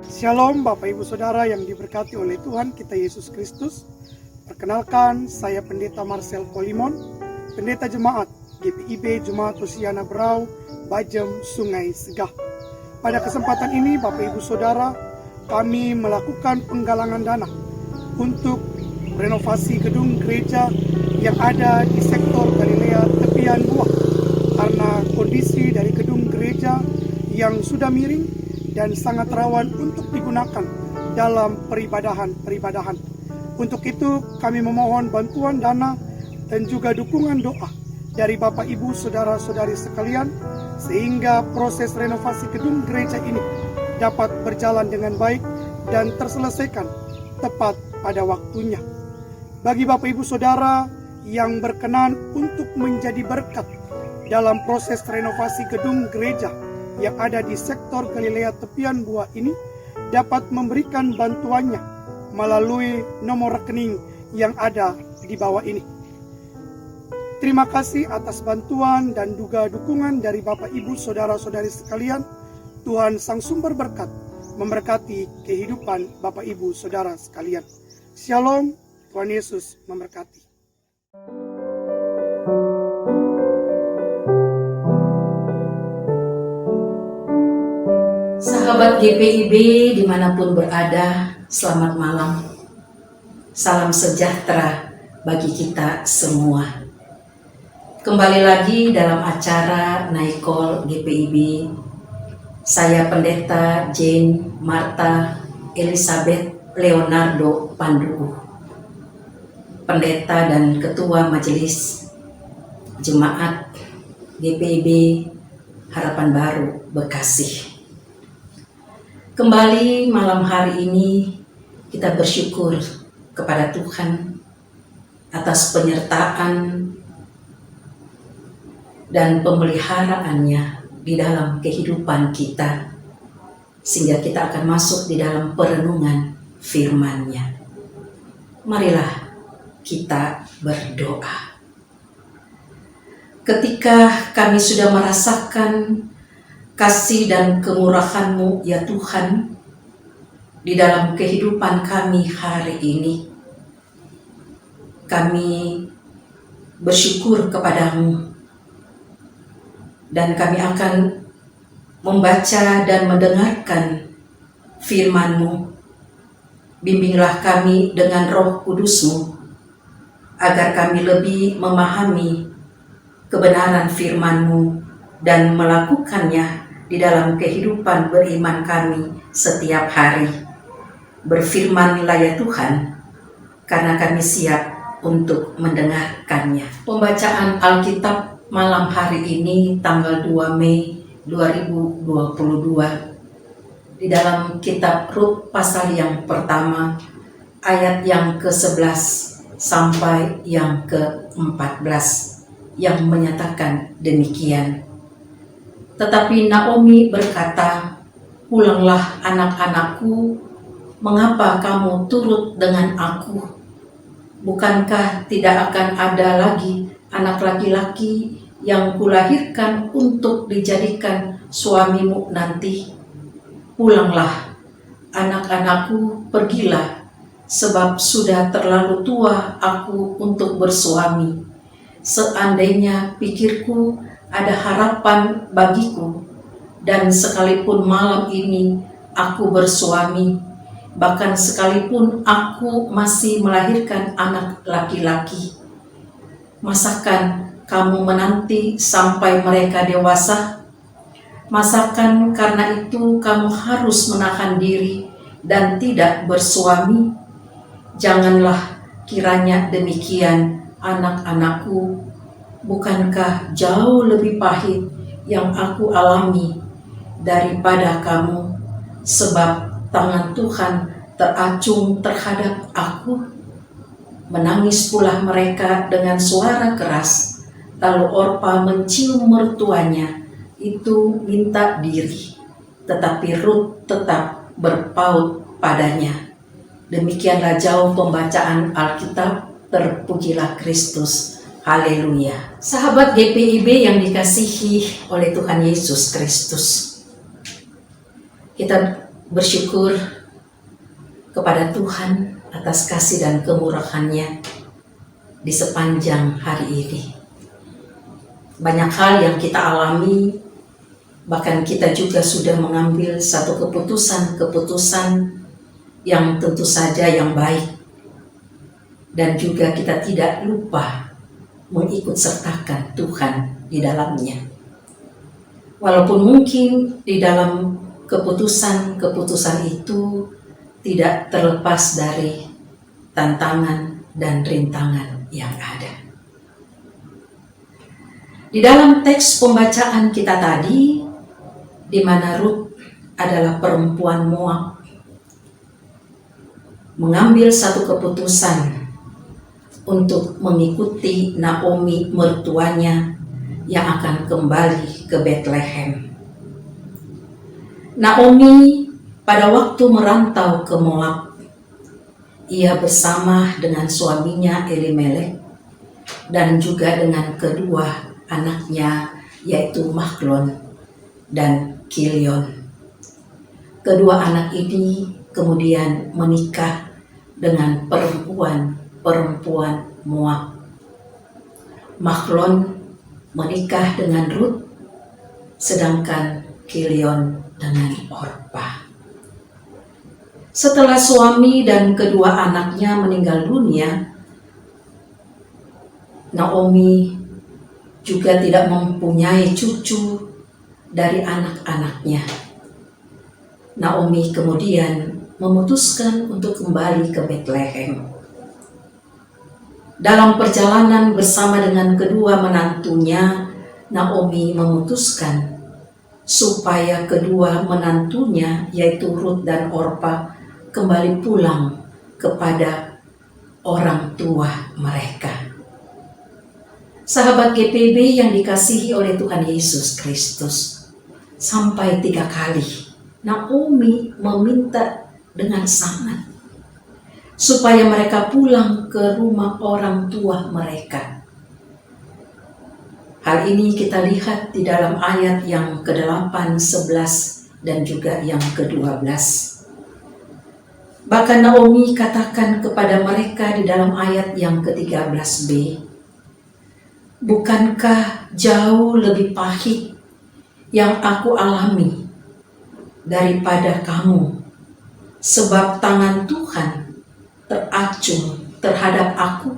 Shalom Bapak Ibu Saudara yang diberkati oleh Tuhan kita Yesus Kristus. Perkenalkan, saya Pendeta Marcel Kolimon, Pendeta Jemaat GPIB Jemaat Hosiana Berau, Bajem, Sungai Segah. Pada kesempatan ini Bapak Ibu Saudara, kami melakukan penggalangan dana untuk renovasi gedung gereja yang ada di sektor Galilea Tepian Buah, karena kondisi dari gedung gereja yang sudah miring dan sangat rawan untuk digunakan dalam peribadahan. Untuk itu kami memohon bantuan dana dan juga dukungan doa dari Bapak Ibu Saudara-saudari sekalian, sehingga proses renovasi gedung gereja ini dapat berjalan dengan baik dan terselesaikan tepat pada waktunya. Bagi Bapak Ibu Saudara yang berkenan untuk menjadi berkat dalam proses renovasi gedung gereja yang ada di sektor Galilea Tepian Buah ini, dapat memberikan bantuannya melalui nomor rekening yang ada di bawah ini. Terima kasih atas bantuan dan juga dukungan dari Bapak Ibu Saudara-saudari sekalian. Tuhan Sang Sumber Berkat memberkati kehidupan Bapak Ibu Saudara sekalian. Shalom, Tuhan Yesus memberkati. Sahabat GPIB dimanapun berada, selamat malam. Salam sejahtera bagi kita semua. Kembali lagi dalam acara Naikol GPIB. Saya Pendeta Jane Martha Elizabeth Leonardo Pandugu, Pendeta dan Ketua Majelis Jemaat GPIB Harapan Baru Bekasi. Kembali malam hari ini kita bersyukur kepada Tuhan atas penyertaan dan pemeliharaannya di dalam kehidupan kita, sehingga kita akan masuk di dalam perenungan firman-Nya. Marilah kita berdoa. Ketika kami sudah merasakan kasih dan kemurahan-Mu ya Tuhan di dalam kehidupan kami hari ini, kami bersyukur kepada-Mu dan kami akan membaca dan mendengarkan firman-Mu. Bimbinglah kami dengan Roh Kudus-Mu agar kami lebih memahami kebenaran firman-Mu dan melakukannya di dalam kehidupan beriman kami setiap hari. Berfirman-Lah ya Tuhan, karena kami siap untuk mendengarkannya. Pembacaan Alkitab malam hari ini tanggal 2 Mei 2022 di dalam kitab Rut pasal yang pertama ayat yang ke-11 sampai yang ke-14 yang menyatakan demikian. Tetapi Naomi berkata, "Pulanglah anak-anakku, mengapa kamu turut dengan aku? Bukankah tidak akan ada lagi anak laki-laki yang kulahirkan untuk dijadikan suamimu nanti? Pulanglah anak-anakku, pergilah, sebab sudah terlalu tua aku untuk bersuami. Seandainya pikirku ada harapan bagiku, dan sekalipun malam ini aku bersuami, bahkan sekalipun aku masih melahirkan anak laki-laki, masakan kamu menanti sampai mereka dewasa? Masakan karena itu kamu harus menahan diri dan tidak bersuami? Janganlah kiranya demikian, anak-anakku. Bukankah jauh lebih pahit yang aku alami daripada kamu, sebab tangan Tuhan teracung terhadap aku?" Menangis pula mereka dengan suara keras. Lalu Orpa mencium mertuanya itu minta diri, tetapi Rut tetap berpaut padanya. Demikianlah jauh pembacaan Alkitab. Terpujilah Kristus. Haleluya. Sahabat GPIB yang dikasihi oleh Tuhan Yesus Kristus, kita bersyukur kepada Tuhan atas kasih dan kemurahan-Nya di sepanjang hari ini. Banyak hal yang kita alami, bahkan kita juga sudah mengambil satu keputusan-keputusan yang tentu saja yang baik. Dan juga kita tidak lupa mengikut sertakan Tuhan di dalamnya. Walaupun mungkin di dalam keputusan-keputusan itu tidak terlepas dari tantangan dan rintangan yang ada. Di dalam teks pembacaan kita tadi, di mana Rut adalah perempuan Moab, mengambil satu keputusan untuk mengikuti Naomi mertuanya yang akan kembali ke Bethlehem. Naomi pada waktu merantau ke Moab, ia bersama dengan suaminya Elimelek dan juga dengan kedua anaknya yaitu Mahlon dan Kilion. Kedua anak ini kemudian menikah dengan perempuan Moab. Mahlon menikah dengan Rut, sedangkan Kilion dengan Orpa. Setelah suami dan kedua anaknya meninggal dunia, Naomi juga tidak mempunyai cucu dari anak-anaknya. Naomi kemudian memutuskan untuk kembali ke Bethlehem. Dalam perjalanan bersama dengan kedua menantunya, Naomi memutuskan supaya kedua menantunya yaitu Rut dan Orpa kembali pulang kepada orang tua mereka. Sahabat GPB yang dikasihi oleh Tuhan Yesus Kristus, sampai 3 kali Naomi meminta dengan sangat supaya mereka pulang ke rumah orang tua mereka. Hal ini kita lihat di dalam ayat yang ke-8, 11, dan juga yang ke-12. Bahkan Naomi katakan kepada mereka di dalam ayat yang ke-13b, "Bukankah jauh lebih pahit yang aku alami daripada kamu, sebab tangan Tuhan teracung terhadap aku?"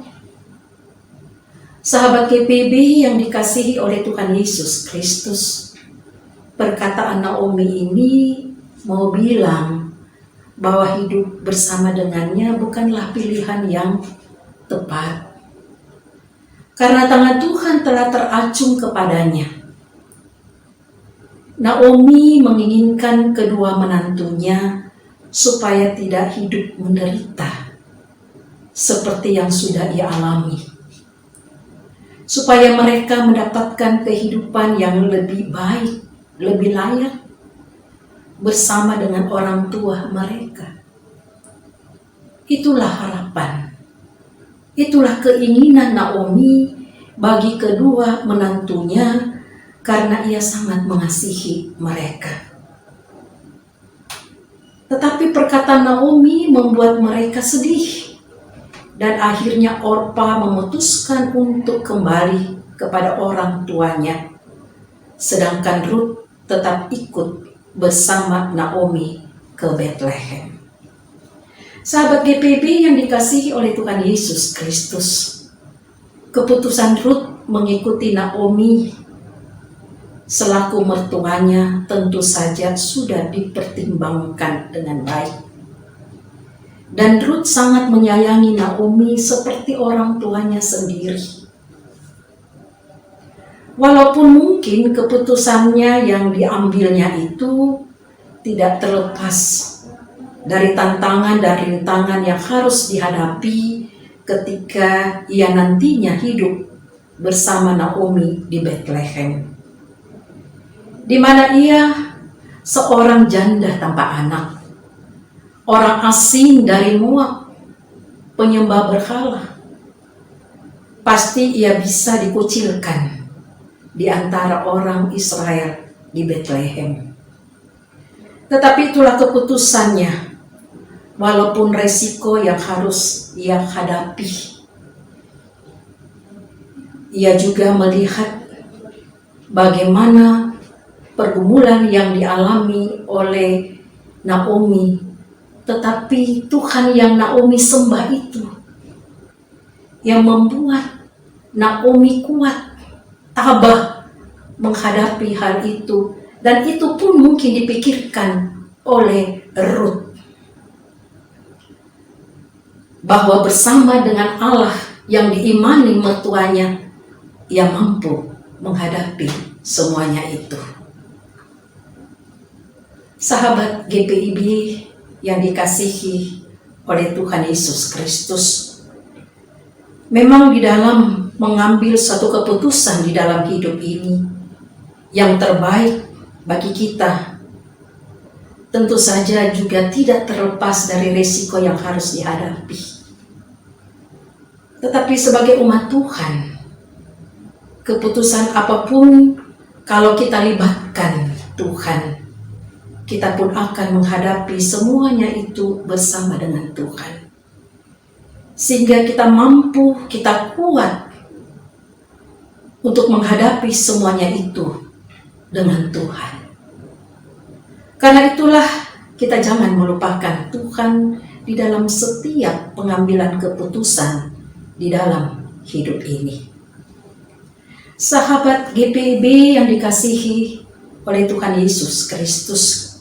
Sahabat GPB yang dikasihi oleh Tuhan Yesus Kristus, perkataan Naomi ini mau bilang bahwa hidup bersama dengannya bukanlah pilihan yang tepat. Karena tangan Tuhan telah teracung kepadanya. Naomi menginginkan kedua menantunya supaya tidak hidup menderita seperti yang sudah ia alami, supaya mereka mendapatkan kehidupan yang lebih baik, lebih layak bersama dengan orang tua mereka. Itulah harapan, itulah keinginan Naomi bagi kedua menantunya karena ia sangat mengasihi mereka. Tetapi perkataan Naomi membuat mereka sedih, dan akhirnya Orpa memutuskan untuk kembali kepada orang tuanya, sedangkan Rut tetap ikut bersama Naomi ke Bethlehem. Sahabat GPB yang dikasihi oleh Tuhan Yesus Kristus, keputusan Rut mengikuti Naomi selaku mertuanya tentu saja sudah dipertimbangkan dengan baik. Dan Rut sangat menyayangi Naomi seperti orang tuanya sendiri. Walaupun mungkin keputusannya yang diambilnya itu tidak terlepas dari tantangan dan rintangan yang harus dihadapi ketika ia nantinya hidup bersama Naomi di Bethlehem, di mana ia seorang janda tanpa anak, orang asing dari Moab, penyembah berhala. Pasti ia bisa dikucilkan di antara orang Israel di Bethlehem. Tetapi itulah keputusannya, walaupun resiko yang harus ia hadapi. Ia juga melihat bagaimana pergumulan yang dialami oleh Naomi, tetapi Tuhan yang Naomi sembah itu yang membuat Naomi kuat, tabah menghadapi hal itu. Dan itu pun mungkin dipikirkan oleh Ruth, bahwa bersama dengan Allah yang diimani mertuanya, ia mampu menghadapi semuanya itu. Sahabat GPIB yang dikasihi oleh Tuhan Yesus Kristus, memang di dalam mengambil satu keputusan di dalam hidup ini yang terbaik bagi kita, tentu saja juga tidak terlepas dari risiko yang harus dihadapi. Tetapi sebagai umat Tuhan, keputusan apapun kalau kita libatkan Tuhan, kita pun akan menghadapi semuanya itu bersama dengan Tuhan. Sehingga kita mampu, kita kuat untuk menghadapi semuanya itu dengan Tuhan. Karena itulah kita jangan melupakan Tuhan di dalam setiap pengambilan keputusan di dalam hidup ini. Sahabat GPIB yang dikasihi oleh Tuhan Yesus Kristus,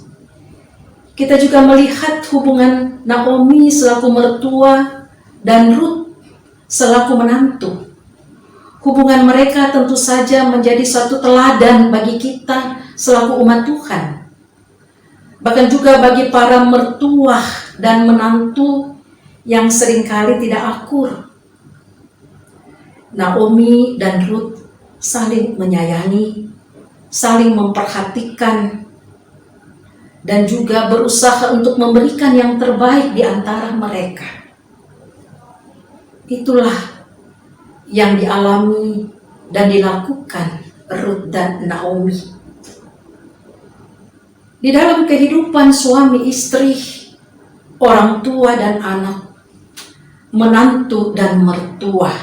kita juga melihat hubungan Naomi selaku mertua dan Ruth selaku menantu. Hubungan mereka tentu saja menjadi suatu teladan bagi kita selaku umat Tuhan. Bahkan juga bagi para mertua dan menantu yang seringkali tidak akur. Naomi dan Ruth saling menyayangi, saling memperhatikan, dan juga berusaha untuk memberikan yang terbaik di antara mereka. Itulah yang dialami dan dilakukan Ruth dan Naomi. Di dalam kehidupan suami istri, orang tua dan anak, menantu dan mertua,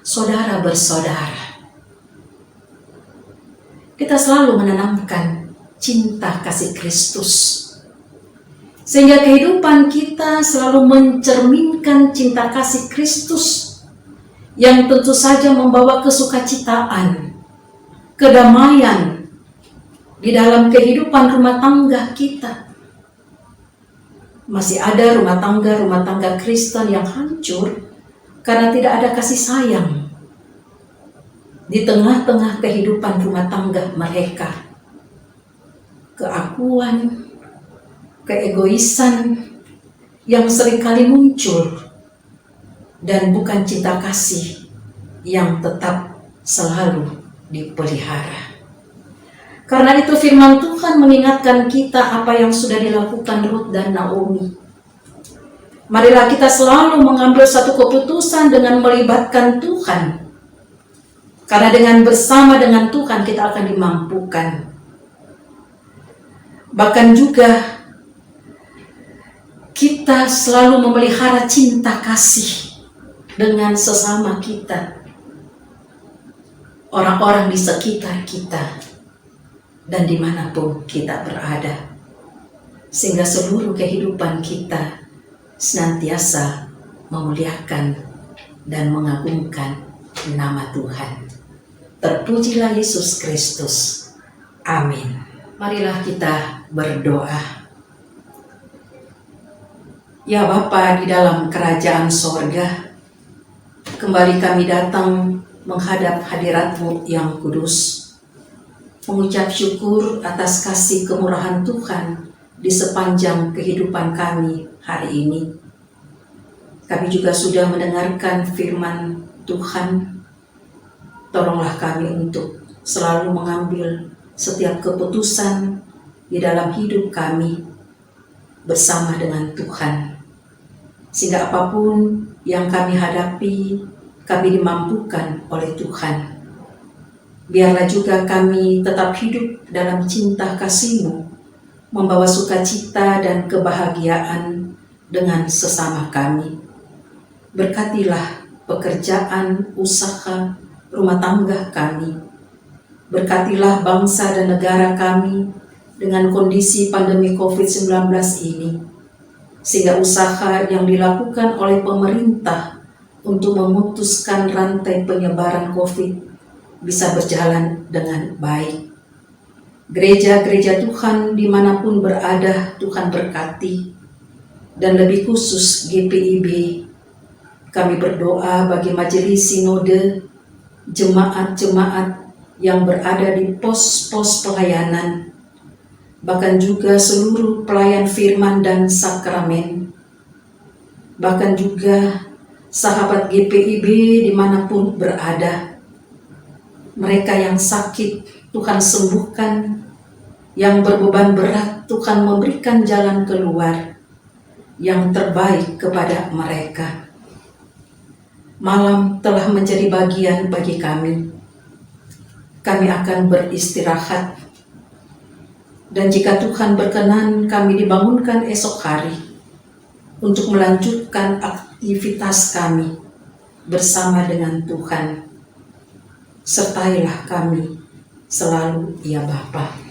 saudara bersaudara, kita selalu menanamkan cinta kasih Kristus, sehingga kehidupan kita selalu mencerminkan cinta kasih Kristus yang tentu saja membawa kesukacitaan, kedamaian di dalam kehidupan rumah tangga kita. Masih ada rumah tangga Kristen yang hancur karena tidak ada kasih sayang di tengah-tengah kehidupan rumah tangga mereka. Keakuan, keegoisan yang seringkali muncul, dan bukan cinta kasih yang tetap selalu dipelihara. Karena itu firman Tuhan mengingatkan kita apa yang sudah dilakukan Ruth dan Naomi. Marilah kita selalu mengambil satu keputusan dengan melibatkan Tuhan. Karena dengan bersama dengan Tuhan kita akan dimampukan. Bahkan juga kita selalu memelihara cinta kasih dengan sesama kita, orang-orang di sekitar kita, dan dimanapun kita berada, sehingga seluruh kehidupan kita senantiasa memuliakan dan mengagungkan nama Tuhan. Terpujilah Yesus Kristus. Amin. Marilah kita berdoa. Ya Bapa di dalam kerajaan sorga, kembali kami datang menghadap hadirat-Mu yang kudus, mengucap syukur atas kasih kemurahan Tuhan di sepanjang kehidupan kami hari ini. Kami juga sudah mendengarkan firman Tuhan. Tolonglah kami untuk selalu mengambil setiap keputusan di dalam hidup kami bersama dengan Tuhan. Sehingga apapun yang kami hadapi, kami dimampukan oleh Tuhan. Biarlah juga kami tetap hidup dalam cinta kasih-Mu, membawa sukacita dan kebahagiaan dengan sesama kami. Berkatilah pekerjaan, usaha, rumah tangga kami. Berkatilah bangsa dan negara kami dengan kondisi pandemi COVID-19 ini, sehingga usaha yang dilakukan oleh pemerintah untuk memutuskan rantai penyebaran COVID bisa berjalan dengan baik. Gereja-gereja Tuhan dimanapun berada, Tuhan berkati, dan lebih khusus GPIB. Kami berdoa bagi majelis sinode, jemaat-jemaat yang berada di pos-pos pelayanan, bahkan juga seluruh pelayan firman dan sakramen, bahkan juga sahabat GPIB dimanapun berada. Mereka yang sakit, Tuhan sembuhkan. Yang berbeban berat, Tuhan memberikan jalan keluar yang terbaik kepada mereka. Malam telah menjadi bagian bagi kami. Kami akan beristirahat. Dan jika Tuhan berkenan, kami dibangunkan esok hari untuk melanjutkan aktivitas kami bersama dengan Tuhan. Sertailah kami selalu, ya Bapa.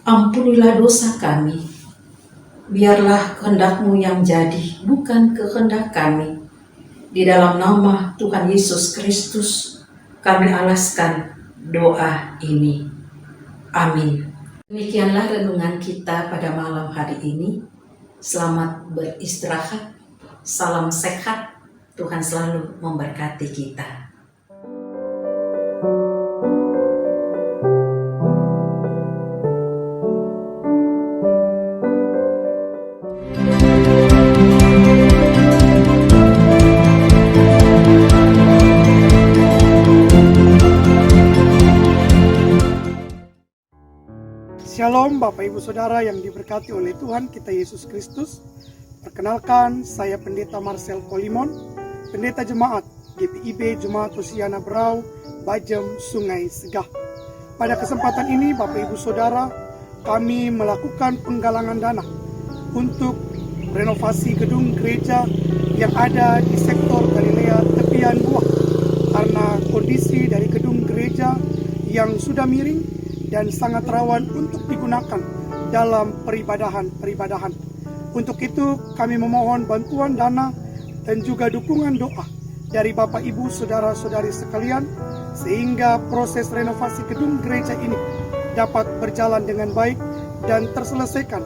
Ampunilah dosa kami. Biarlah kehendak-Mu yang jadi, bukan kehendak kami. Di dalam nama Tuhan Yesus Kristus, kami alaskan doa ini. Amin. Demikianlah renungan kita pada malam hari ini. Selamat beristirahat. Salam sehat. Tuhan selalu memberkati kita. Shalom Bapak Ibu Saudara yang diberkati oleh Tuhan kita Yesus Kristus. Perkenalkan, saya Pendeta Marcel Kolimon, Pendeta Jemaat GPIB Jemaat Hosiana Brau, Bajem, Sungai Segah. Pada kesempatan ini Bapak Ibu Saudara, kami melakukan penggalangan dana untuk renovasi gedung gereja yang ada di sektor Galilea Tepian Buah, karena kondisi dari gedung gereja yang sudah miring dan sangat rawan untuk digunakan dalam peribadahan. Untuk itu kami memohon bantuan dana dan juga dukungan doa dari Bapak Ibu Saudara-saudari sekalian, sehingga proses renovasi gedung gereja ini dapat berjalan dengan baik dan terselesaikan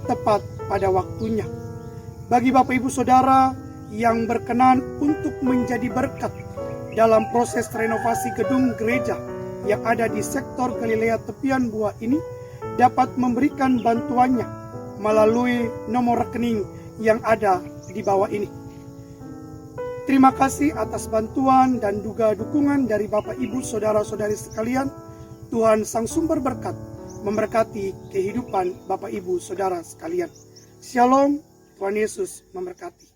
tepat pada waktunya. Bagi Bapak Ibu Saudara yang berkenan untuk menjadi berkat dalam proses renovasi gedung gereja yang ada di sektor Galilea Tepian Buah ini, dapat memberikan bantuannya melalui nomor rekening yang ada di bawah ini. Terima kasih atas bantuan dan juga dukungan dari Bapak Ibu Saudara-saudari sekalian. Tuhan Sang Sumber Berkat memberkati kehidupan Bapak Ibu Saudara sekalian. Shalom, Tuhan Yesus memberkati.